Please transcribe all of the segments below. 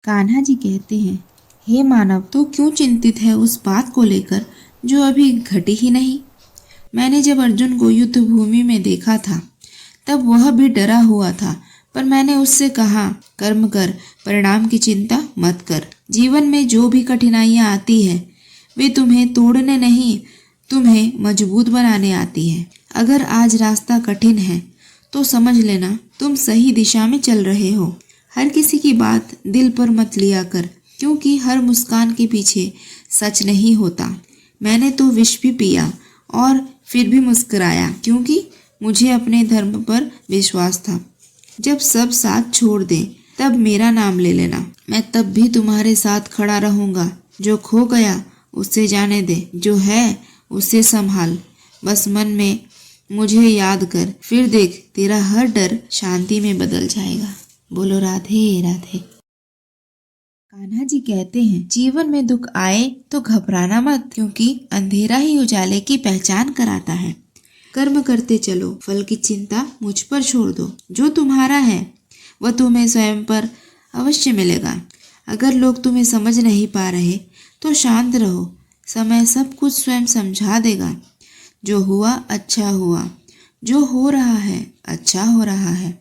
कान्हा जी कहते हैं, हे मानव, तू क्यों चिंतित है उस बात को लेकर जो अभी घटी ही नहीं। मैंने जब अर्जुन को युद्ध भूमि में देखा था तब वह भी डरा हुआ था, पर मैंने उससे कहा, कर्म कर, परिणाम की चिंता मत कर। जीवन में जो भी कठिनाइयां आती है वे तुम्हें तोड़ने नहीं, तुम्हें मजबूत बनाने आती है। अगर आज रास्ता कठिन है तो समझ लेना तुम सही दिशा में चल रहे हो। हर किसी की बात दिल पर मत लिया कर, क्योंकि हर मुस्कान के पीछे सच नहीं होता। मैंने तो विष भी पिया और फिर भी मुस्कुराया, क्योंकि मुझे अपने धर्म पर विश्वास था। जब सब साथ छोड़ दें तब मेरा नाम ले लेना, मैं तब भी तुम्हारे साथ खड़ा रहूंगा। जो खो गया उसे जाने दे, जो है उसे संभाल। बस मन में मुझे याद कर, फिर देख तेरा हर डर शांति में बदल जाएगा। बोलो राधे राधे। कान्हा जी कहते हैं, जीवन में दुख आए तो घबराना मत, क्योंकि अंधेरा ही उजाले की पहचान कराता है। कर्म करते चलो, फल की चिंता मुझ पर छोड़ दो। जो तुम्हारा है वह तुम्हें स्वयं पर अवश्य मिलेगा। अगर लोग तुम्हें समझ नहीं पा रहे तो शांत रहो, समय सब कुछ स्वयं समझा देगा। जो हुआ अच्छा हुआ, जो हो रहा है अच्छा हो रहा है,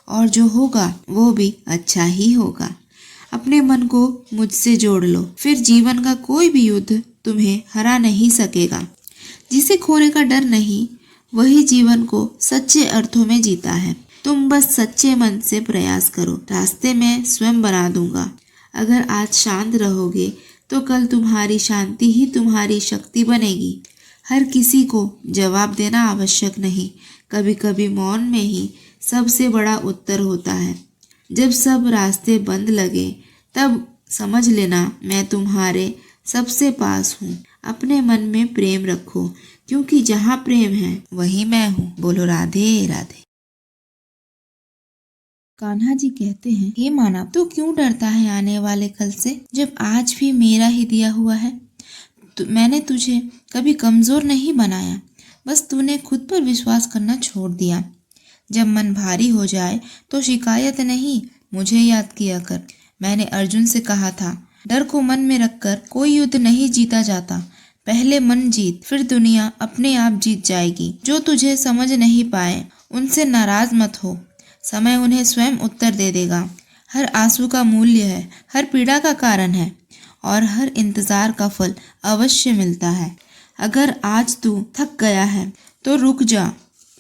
और जो होगा वो भी अच्छा ही होगा। अपने मन को मुझसे जोड़ लो, फिर जीवन का कोई भी युद्ध तुम्हें हरा नहीं सकेगा। जिसे खोने का डर नहीं, वही जीवन को सच्चे अर्थों में जीता है। तुम बस सच्चे मन से प्रयास करो, रास्ते में स्वयं बना दूंगा। अगर आज शांत रहोगे तो कल तुम्हारी शांति ही तुम्हारी शक्ति बनेगी। हर किसी को जवाब देना आवश्यक नहीं, कभी कभी मौन में ही सबसे बड़ा उत्तर होता है। जब सब रास्ते बंद लगे तब समझ लेना मैं तुम्हारे सबसे पास हूँ। अपने मन में प्रेम रखो, क्योंकि जहाँ प्रेम है वही मैं हूँ। बोलो राधे राधे। कान्हा जी कहते हैं, हे मानव, तू क्यों डरता है आने वाले कल से, जब आज भी मेरा ही दिया हुआ है। मैंने तुझे कभी कमजोर नहीं बनाया, बस तूने खुद पर विश्वास करना छोड़ दिया। जब मन भारी हो जाए तो शिकायत नहीं, मुझे याद किया कर। मैंने अर्जुन से कहा था, डर को मन में रखकर कोई युद्ध नहीं जीता जाता। पहले मन जीत, फिर दुनिया अपने आप जीत जाएगी। जो तुझे समझ नहीं पाए उनसे नाराज मत हो, समय उन्हें स्वयं उत्तर दे देगा। हर आंसू का मूल्य है, हर पीड़ा का कारण है, और हर इंतजार का फल अवश्य मिलता है। अगर आज तू थक गया है तो रुक जा,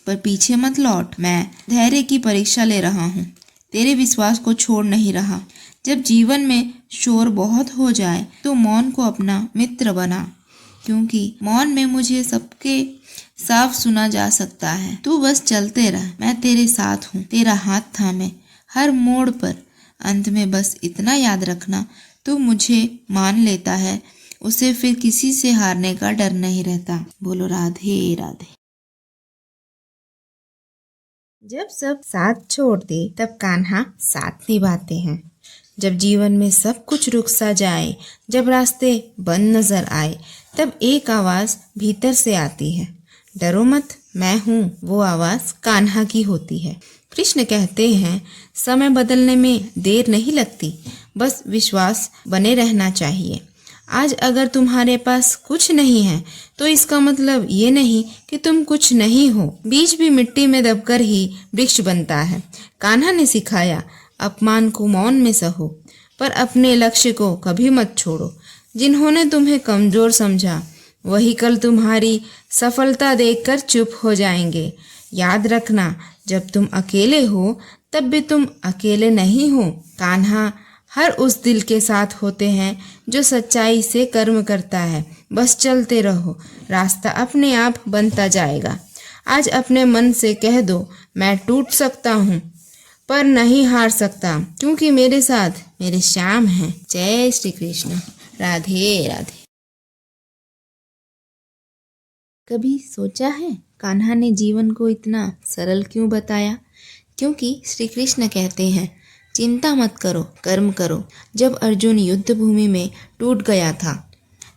पर पीछे मत लौट। मैं धैर्य की परीक्षा ले रहा हूँ, तेरे विश्वास को छोड़ नहीं रहा। जब जीवन में शोर बहुत हो जाए तो मौन को अपना मित्र बना, क्योंकि मौन में मुझे सबके साफ सुना जा सकता है। तू बस चलते रह, मैं तेरे साथ हूँ, तेरा हाथ थामे हर मोड़ पर। अंत में बस इतना याद रखना, तू मुझे मान लेता है, उसे फिर किसी से हारने का डर नहीं रहता। बोलो राधे राधे। जब सब साथ छोड़ दे तब कान्हा साथ निभाते हैं। जब जीवन में सब कुछ रुक सा जाए, जब रास्ते बंद नजर आए, तब एक आवाज भीतर से आती है, डरो मत, मैं हूँ। वो आवाज कान्हा की होती है। कृष्ण कहते हैं, समय बदलने में देर नहीं लगती, बस विश्वास बने रहना चाहिए। आज अगर तुम्हारे पास कुछ नहीं है तो इसका मतलब ये नहीं कि तुम कुछ नहीं हो। बीज भी मिट्टी में दबकर ही वृक्ष बनता है। कान्हा ने सिखाया, अपमान को मौन में सहो, पर अपने लक्ष्य को कभी मत छोड़ो। जिन्होंने तुम्हें कमजोर समझा वही कल तुम्हारी सफलता देखकर चुप हो जाएंगे। याद रखना, जब तुम अकेले हो तब भी तुम अकेले नहीं हो। कान्हा हर उस दिल के साथ होते हैं जो सच्चाई से कर्म करता है। बस चलते रहो, रास्ता अपने आप बनता जाएगा। आज अपने मन से कह दो, मैं टूट सकता हूँ पर नहीं हार सकता, क्योंकि मेरे साथ मेरे श्याम हैं। जय श्री कृष्ण। राधे राधे। कभी सोचा है कान्हा ने जीवन को इतना सरल क्यों बताया? क्योंकि श्री कृष्ण कहते हैं, चिंता मत करो, कर्म करो। जब अर्जुन युद्ध भूमि में टूट गया था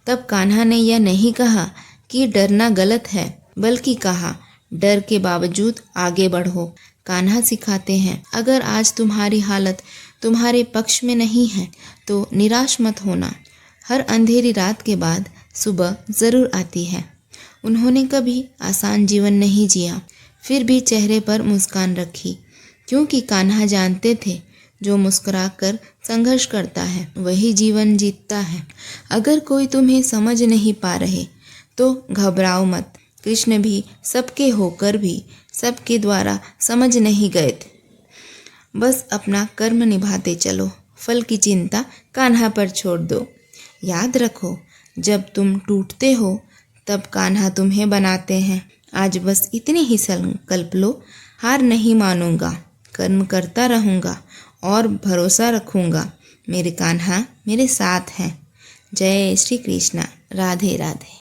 तब कान्हा ने यह नहीं कहा कि डरना गलत है, बल्कि कहा, डर के बावजूद आगे बढ़ो। कान्हा सिखाते हैं, अगर आज तुम्हारी हालत तुम्हारे पक्ष में नहीं है तो निराश मत होना। हर अंधेरी रात के बाद सुबह ज़रूर आती है। उन्होंने कभी आसान जीवन नहीं जिया, फिर भी चेहरे पर मुस्कान रखी, क्योंकि कान्हा जानते थे जो मुस्कुराकर संघर्ष करता है वही जीवन जीतता है। अगर कोई तुम्हें समझ नहीं पा रहे तो घबराओ मत। कृष्ण भी सबके होकर भी सबके द्वारा समझ नहीं गए थे। बस अपना कर्म निभाते चलो, फल की चिंता कान्हा पर छोड़ दो। याद रखो, जब तुम टूटते हो तब कान्हा तुम्हें बनाते हैं। आज बस इतनी ही संकल्प लो, हार नहीं मानूंगा, कर्म करता रहूँगा और भरोसा रखूँगा। मेरे कान्हा मेरे साथ हैं। जय श्री कृष्णा। राधे राधे।